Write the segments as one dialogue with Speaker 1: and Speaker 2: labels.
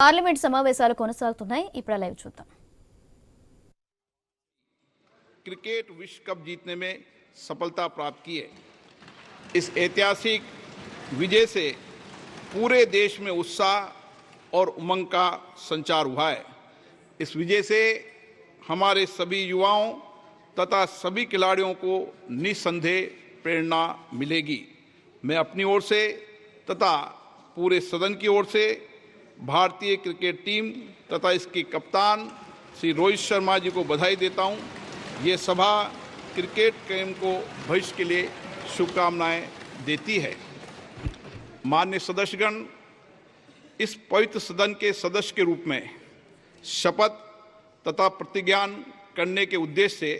Speaker 1: Parliament సమావేశాలు కొనసాగుతున్నాయి. ఇప్పుడు లైవ్ చూద్దాం.
Speaker 2: क्रिकेट विश्व कप जीतने में सफलता प्राप्त की है। इस ऐतिहासिक विजय से पूरे देश में उत्साह और उमंग का संचार हुआ है। इस विजय से हमारे सभी युवाओं तथा सभी खिलाड़ियों को निसंदेह प्रेरणा मिलेगी। मैं अपनी ओर से तथा पूरे सदन की ओर से भारतीय क्रिकेट टीम तथा इसके कप्तान श्री रोहित शर्मा जी को बधाई देता हूं। ये सभा क्रिकेट प्रेम को भविष्य के लिए शुभकामनाएं देती है। माननीय सदस्यगण, इस पवित्र सदन के सदस्य के रूप में शपथ तथा प्रतिज्ञान करने के उद्देश्य से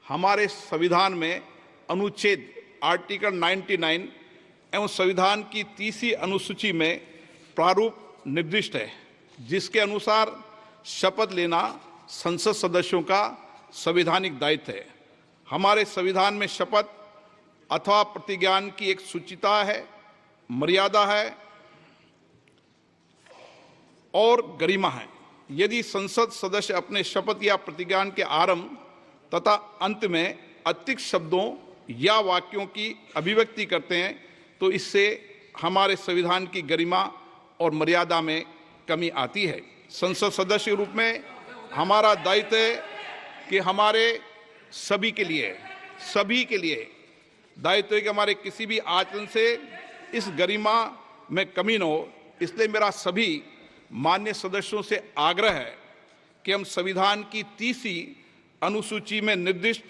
Speaker 2: हमारे संविधान में अनुच्छेद आर्टिकल 99 एवं संविधान की 30वीं अनुसूची में प्रारूप निर्दिष्ट है, जिसके अनुसार शपथ लेना संसद सदस्यों का संवैधानिक दायित्व है। हमारे संविधान में शपथ अथवा प्रतिज्ञान की एक सूचिता है, मर्यादा है और गरिमा है। यदि संसद सदस्य अपने शपथ या प्रतिज्ञान के आरंभ तथा अंत में अतिरिक्त शब्दों या वाक्यों की अभिव्यक्ति करते हैं तो इससे हमारे संविधान की गरिमा और मर्यादा में कमी आती है। संसद सदस्य के रूप में हमारा दायित्व है कि हमारे सभी के लिए दायित्व है कि हमारे किसी भी आचरण से इस गरिमा में कमी न हो। इसलिए मेरा सभी मान्य सदस्यों से आग्रह है कि हम संविधान की 30वीं अनुसूची में निर्दिष्ट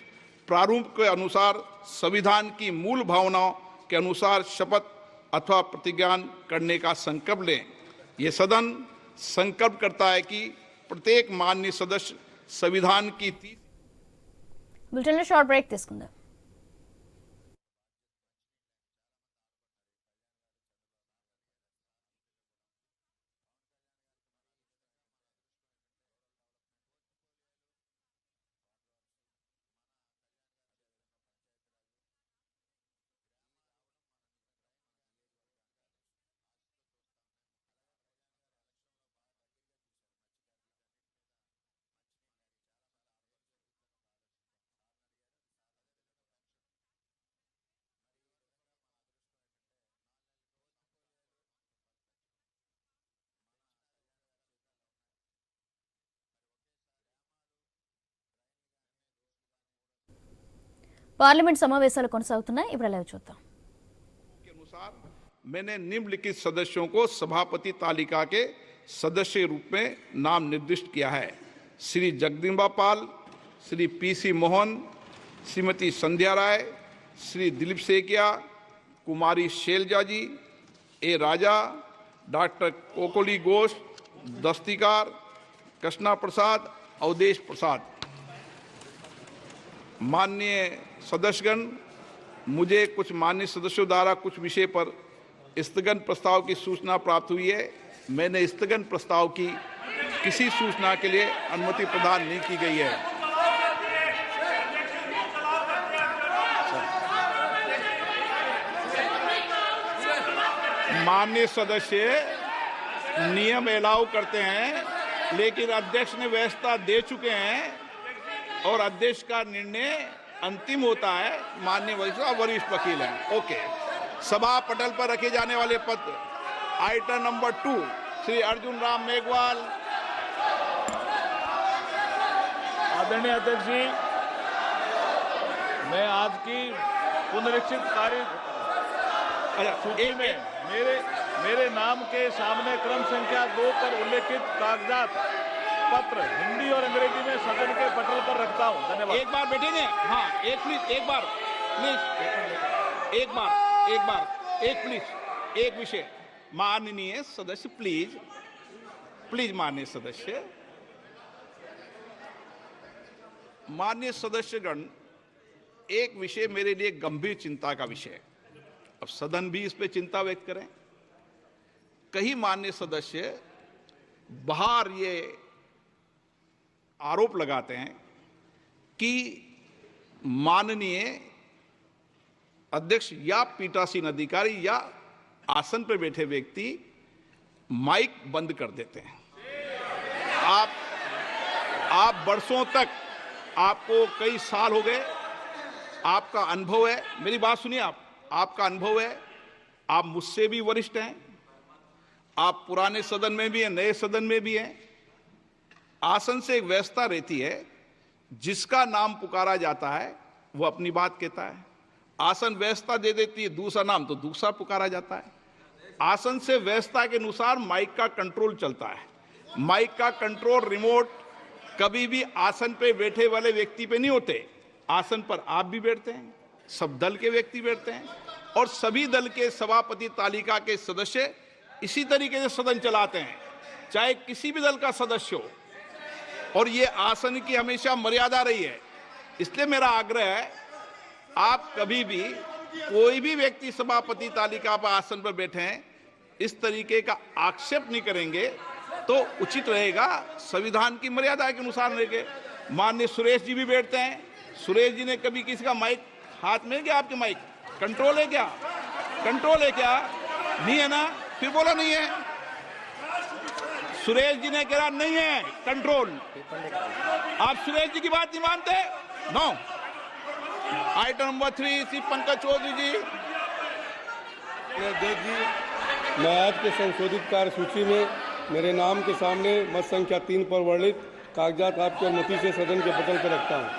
Speaker 2: प्रारूप के अनुसार संविधान की मूल भावनाओं के अनुसार शपथ अथवा प्रतिज्ञान करने का संकल्प लें। ये सदन संकल्प करता है कि प्रत्येक माननीय सदस्य संविधान की
Speaker 1: बुलेटिन షార్ట్ బ్రేక్ తీసుకుందాం. పార్లమెంట్ సమావేశాలు కొనసాగుతున్నాయి. ఇప్పుడు లైవ్ చూద్దాం.
Speaker 2: के अनुसार मैंने निम्नलिखित सदस्यों को सभापति तालिका के सदस्य के रूप में नाम निर्दिष्ट किया है। श्री जगदम्बा पाल, श्री पीसी मोहन, श्रीमती संध्या राय, श्री दिलीप सेकिया, कुमारी शैलजा जी, ए राजा, डॉक्टर कोकोली घोष, दस्तिकार, कृष्णा प्रसाद, अवधेश प्रसाद। माननीय सदस्यगण, मुझे कुछ माननीय सदस्यों द्वारा कुछ विषय पर स्थगन प्रस्ताव की सूचना प्राप्त हुई है। मैंने स्थगन प्रस्ताव की किसी सूचना के लिए अनुमति प्रदान नहीं की गई है। माननीय सदस्य नियम अलाउ करते हैं, लेकिन अध्यक्ष ने व्यवस्था दे चुके हैं और अध्यक्ष का निर्णय अंतिम होता है। माननीय वरिष्ठ वकील हैं। ओके, सभा पटल पर रखे जाने वाले पत्र आइटम नंबर 2 श्री अर्जुन राम मेघवाल।
Speaker 3: आदरणीय अध्यक्ष जी, मैं आज की पुनरीक्षित कार्य सूची में मेरे नाम के सामने क्रम संख्या 2 पर उल्लेखित कागजात पत्र हिंदी और अंग्रेजी में सदन के पटल पर रखता हूं। धन्यवाद।
Speaker 2: एक बार बैठेंगे? हाँ, एक बार प्लीज एक विषय। माननीय सदस्य प्लीज माननीय सदस्यगण, एक विषय मेरे लिए गंभीर चिंता का विषय है। अब सदन भी इस पे चिंता व्यक्त करें। कई माननीय सदस्य बाहर ये आरोप लगाते हैं कि माननीय अध्यक्ष या पीठासीन अधिकारी या आसन पर बैठे व्यक्ति माइक बंद कर देते हैं। आप वर्षों तक, आपको कई साल हो गए, आपका अनुभव है, मेरी बात सुनिए, आपका अनुभव है, आप मुझसे भी वरिष्ठ हैं, आप पुराने सदन में भी हैं, नए सदन में भी हैं। आसन से एक व्यवस्था रहती है, जिसका नाम पुकारा जाता है वो अपनी बात कहता है। आसन व्यवस्था दे देती है दूसरा नाम, तो दूसरा पुकारा जाता है। आसन से व्यवस्था के अनुसार माइक का कंट्रोल चलता है। माइक का कंट्रोल रिमोट कभी भी आसन पे बैठे वाले व्यक्ति पे नहीं होते। आसन पर आप भी बैठते हैं, सब दल के व्यक्ति बैठते हैं, और सभी दल के सभापति तालिका के सदस्य इसी तरीके से सदन चलाते हैं, चाहे किसी भी दल का सदस्य हो। और ये आसन की हमेशा मर्यादा रही है। इसलिए मेरा आग्रह है, आप कभी भी, कोई भी व्यक्ति सभापति तालिका पर आसन पर बैठे हैं, इस तरीके का आक्षेप नहीं करेंगे तो उचित रहेगा। संविधान की मर्यादा के अनुसार रहेंगे। माननीय सुरेश जी भी बैठते हैं, सुरेश जी ने कभी किसी का माइक हाथ में, क्या आपके माइक कंट्रोल है क्या? कंट्रोल है क्या? नहीं है ना? फिर बोला नहीं है। सुरेश जी ने कहा नहीं है कंट्रोल। आप सुरेश जी की बात नहीं मानते? No. Item number 3 Shri Pankaj Chaudhary ji.
Speaker 4: अध्यक्ष जी, मैं आज के संशोधित कार्यसूची में मेरे नाम के सामने मत संख्या 3 पर वर्णित कागजात आपकी अनुमति से सदन के पटल पर रखता हूं।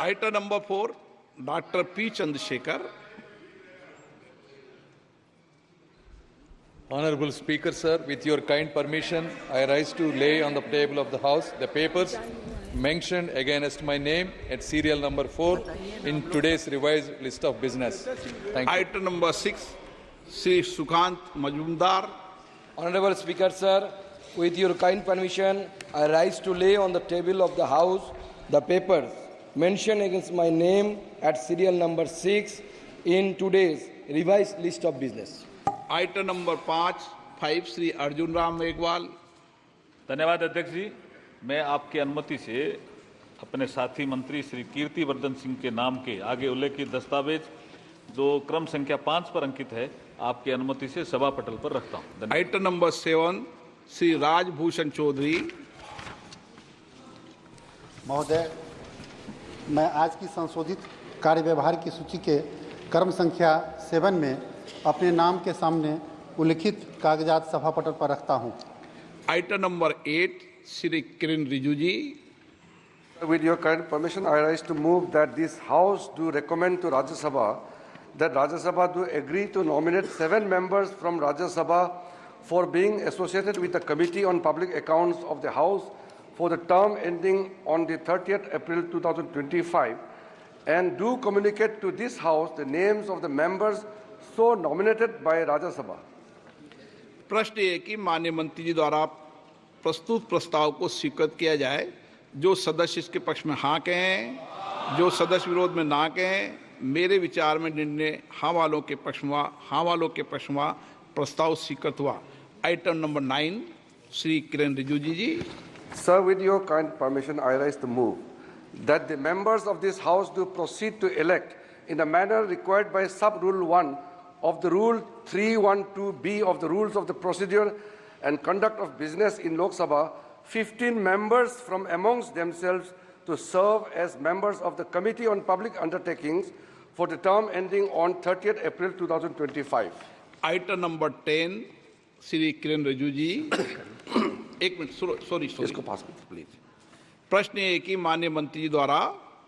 Speaker 2: Item number 4 doctor P Chandrashekhar.
Speaker 5: Honorable Speaker, sir, with your kind permission, I rise to lay on the table of the House the papers mentioned against my name at serial number 4 in today's revised list of business. Thank you.
Speaker 2: Item number 6, Sri Sukhant Majumdar.
Speaker 6: Honorable Speaker, sir, with your kind permission, I rise to lay on the table of the House the papers mentioned against my name at serial number 6 in today's revised list of business.
Speaker 2: Item number 5 Shri Arjun Ram Meghwal.
Speaker 3: धन्यवाद अध्यक्ष जी। मैं आपकी अनुमति से अपने साथी मंत्री श्री कीर्तिवर्धन सिंह के नाम के आगे उल्लेखित दस्तावेज जो क्रम संख्या 5 पर अंकित है, आपकी अनुमति से सभा पटल पर रखता हूं।
Speaker 2: Item number 7 Shri Rajbhushan Chaudhary.
Speaker 7: महोदय, मैं आज की संशोधित कार्य व्यवहार की सूची के क्रम संख्या 7 में अपने नाम के सामने उल्लिखित कागजात सभा पटल पर रखता हूं।
Speaker 2: Item number 8 Shri Kiran Rijiju ji.
Speaker 8: With your kind permission, I rise to move that this House do recommend to Rajya Sabha that Rajya Sabha do agree to nominate 7 members from Rajya Sabha for being associated with the Committee on Public Accounts of the House for the term ending on the 30th April 2025, and do communicate to this House the names of the members so nominated by Rajya Sabha.
Speaker 2: प्रश्न ये कि माननीय मंत्री जी द्वारा प्रस्तुत प्रस्ताव को स्वीकृत किया जाए। जो सदस्य इसके पक्ष में हाँ कहें, जो सदस्य विरोध में ना कहें। मेरे विचार में निर्णय हाँ वालों के पक्ष में, हाँ वालों के पक्ष में प्रस्ताव स्वीकृत हुआ। Item number 9 Shri Kiran Rijiju ji.
Speaker 8: Sir, with your kind permission, I rise to move that the members of this House do proceed to elect in the manner required by Sub-Rule 1 of the Rule 312B of the Rules of the Procedure and Conduct of Business in Lok Sabha 15 members from amongst themselves to serve as members of the Committee on Public Undertakings for the term ending on 30th April 2025.
Speaker 2: Item number 10 Shri किरण रिजिजू जी। एक minute, sorry
Speaker 8: इसको पास कीजिए please.
Speaker 2: प्रश्न ये है कि माननीय मंत्री जी द्वारा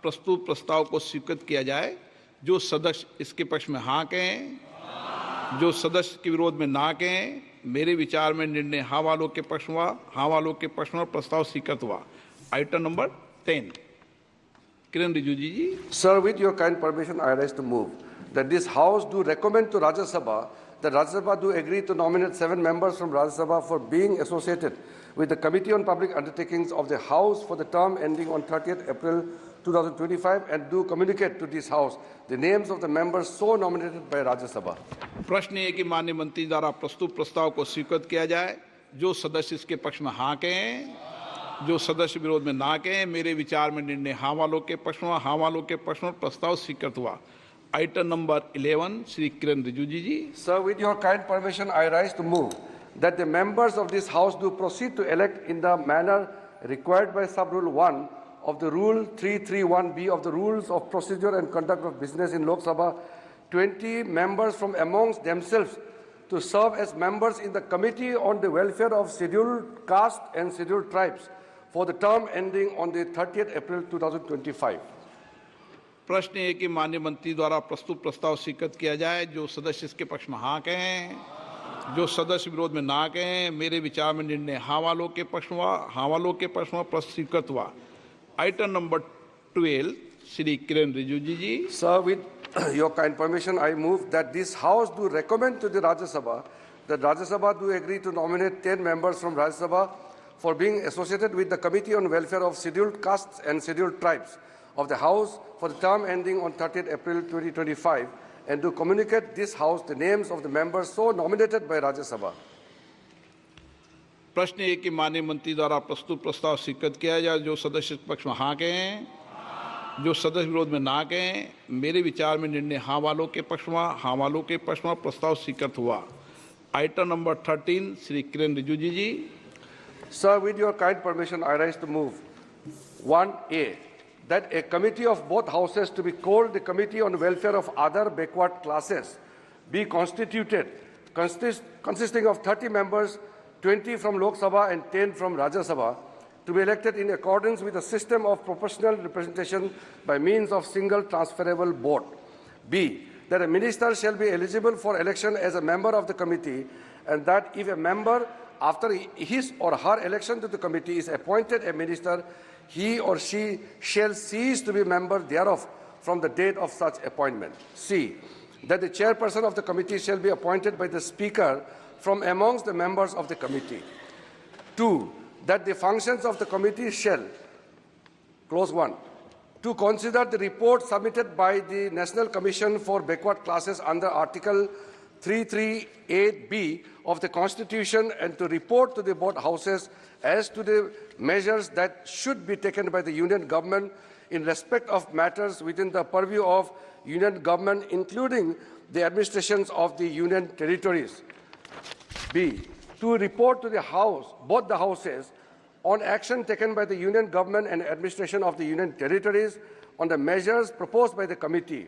Speaker 2: प्रस्तुत प्रस्ताव को स्वीकृत किया जाए। जो सदस्य इसके पक्ष में हाँ कहें, जो सदस्य के विरोध में ना कहें। मेरे विचार में निर्णय हाँ वालों के पक्ष में, हाँ वालों के पक्ष में प्रस्ताव स्वीकृत हुआ। Item number 10 Kiran Rijiju ji.
Speaker 8: Sir, with your kind permission, I rise to move that this House do recommend to Rajya Sabha that Rajya Sabha do agree to nominate 7 members from Rajya Sabha for being associated with the Committee on Public Undertakings of the House for the term ending on 30th April 2025, and do communicate to this House the names of the members so nominated by Rajya Sabha.
Speaker 2: प्रश्न ये कि माननीय मंत्री द्वारा प्रस्तुत प्रस्ताव को स्वीकृत किया जाए। जो सदस्य इसके पक्ष में हाँ कहें, जो सदस्य विरोध में ना कहें। मेरे विचार में निर्णय हाँ वालों के पक्ष में, हाँ वालों के पक्ष में प्रस्ताव स्वीकृत हुआ। Item number 11 Shri Kiran Rijiju ji.
Speaker 8: Sir, with your kind permission, I rise to move that the members of this House do proceed to elect in the manner required by Sub-Rule 1 of the Rule 331B of the Rules of Procedure and Conduct of Business in Lok Sabha 20 members from amongst themselves to serve as members in the Committee on the Welfare of Scheduled Caste and Scheduled Tribes for the term ending on the 30th April 2025.
Speaker 2: प्रश्न है कि माननीय मंत्री द्वारा प्रस्तुत प्रस्ताव स्वीकृत किया जाए। जो सदस्य इसके पक्ष में हाँ कहें, जो सदस्य विरोध में ना कहें। मेरे विचार में निर्णय हाँ वालों के पक्ष में प्रस्तुत स्वीकृत हुआ। Item number 12 Shri Kiran Rijiju ji.
Speaker 8: Sir, with your kind permission, I move that this House do recommend to the Rajya Sabha that Rajya Sabha do agree to nominate 10 members from Rajya Sabha for being associated with the Committee on Welfare of Scheduled Castes and Scheduled Tribes of the House for the term ending on 30th April 2025 and to communicate this House the names of the members so nominated by Rajya Sabha.
Speaker 2: प्रश्न है कि माननीय मंत्री द्वारा प्रस्तुत प्रस्ताव स्वीकृत किया जाए। जो सदस्य पक्ष में हाँ कहें, जो सदस्य विरोध में ना कहें। मेरे विचार में निर्णय हाँ वालों के पक्ष में प्रस्ताव स्वीकृत हुआ। Item number 13 Shri Kiran Rijiju ji.
Speaker 8: Sir, with your kind permission, I rise to move 1A, that a committee of both houses to be called the Committee on Welfare of Other Backward Classes be constituted, consisting of 30 members, 20 from Lok Sabha and 10 from Rajya Sabha, to be elected in accordance with a system of proportional representation by means of single transferable vote. B, that a minister shall be eligible for election as a member of the committee, and that if a member after his or her election to the committee is appointed a minister, he or she shall cease to be member thereof from the date of such appointment. C, that the chairperson of the committee shall be appointed by the speaker from amongst the members of the committee. 2, that the functions of the committee shall, close 1, to consider the report submitted by the National Commission for Backward Classes under Article 338B of the Constitution and to report to the both houses as to the measures that should be taken by the Union Government in respect of matters within the purview of Union Government, including the administrations of the Union Territories. B, to report to the House, both the houses, on action taken by the Union Government and administration of the Union Territories on the measures proposed by the committee.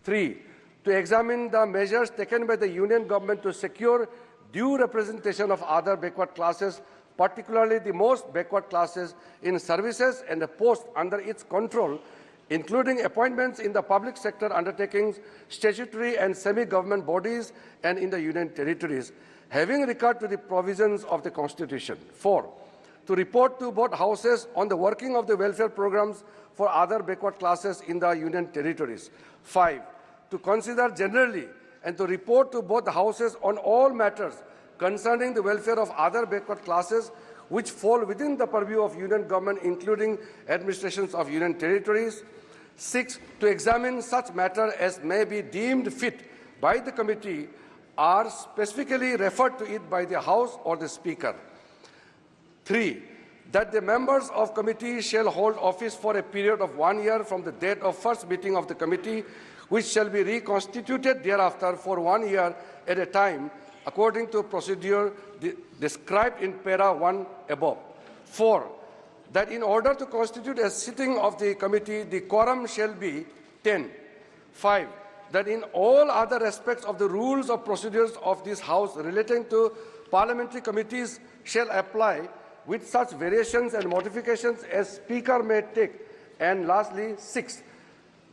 Speaker 8: 3, to examine the measures taken by the Union Government to secure due representation of other backward classes, particularly the most backward classes in services and the posts under its control, including appointments in the public sector undertakings, statutory and semi-government bodies and in the Union Territories, having regard to the provisions of the Constitution. 4, to report to both houses on the working of the welfare programs for other backward classes in the Union Territories. 5, to consider generally and to report to both houses on all matters concerning the welfare of other backward classes which fall within the purview of Union Government, including administrations of Union Territories. 6, to examine such matter as may be deemed fit by the committee are specifically referred to it by the House or the Speaker. 3, that the members of committee shall hold office for a period of 1 year from the date of first meeting of the committee, which shall be reconstituted thereafter for 1 year at a time, according to procedure described in para 1 above. 4, that in order to constitute a sitting of the committee, the quorum shall be 10. 5, that in all other respects of the rules of procedures of this House relating to parliamentary committees shall apply with such variations and modifications as Speaker may take. And lastly, 6,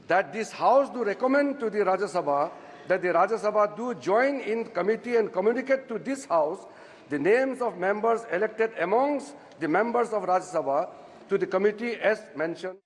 Speaker 8: that this House do recommend to the Rajya Sabha that the Rajya Sabha do join in committee and communicate to this House the names of members elected amongst the members of Rajya Sabha to the committee as mentioned.